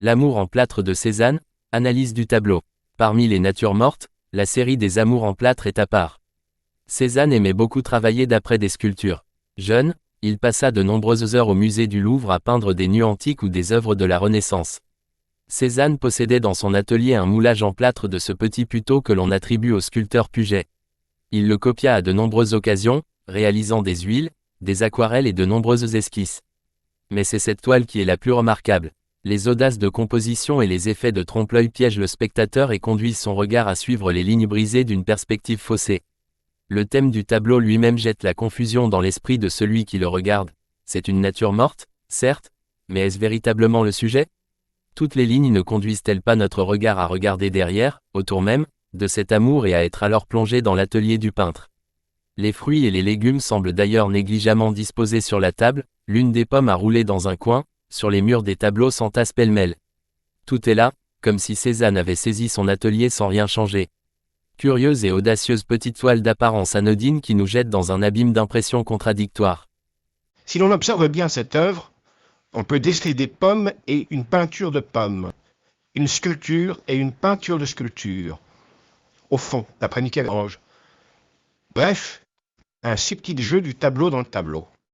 L'amour en plâtre de Cézanne, analyse du tableau. Parmi les natures mortes, la série des amours en plâtre est à part. Cézanne aimait beaucoup travailler d'après des sculptures. Jeune, il passa de nombreuses heures au musée du Louvre à peindre des nus antiques ou des œuvres de la Renaissance. Cézanne possédait dans son atelier un moulage en plâtre de ce petit puteau que l'on attribue au sculpteur Puget. Il le copia à de nombreuses occasions, réalisant des huiles, des aquarelles et de nombreuses esquisses. Mais c'est cette toile qui est la plus remarquable. Les audaces de composition et les effets de trompe-l'œil piègent le spectateur et conduisent son regard à suivre les lignes brisées d'une perspective faussée. Le thème du tableau lui-même jette la confusion dans l'esprit de celui qui le regarde. C'est une nature morte, certes, mais est-ce véritablement le sujet ? Toutes les lignes ne conduisent-elles pas notre regard à regarder derrière, autour même, de cet amour et à être alors plongé dans l'atelier du peintre ? Les fruits et les légumes semblent d'ailleurs négligemment disposés sur la table, l'une des pommes a roulé dans un coin, sur les murs des tableaux s'entassent pêle-mêle. Tout est là, comme si Cézanne avait saisi son atelier sans rien changer. Curieuse et audacieuse petite toile d'apparence anodine qui nous jette dans un abîme d'impressions contradictoires. Si l'on observe bien cette œuvre, on peut déceler des pommes et une peinture de pommes, une sculpture et une peinture de sculpture. Au fond, d'après Michel-Ange. Bref, un subtil jeu du tableau dans le tableau.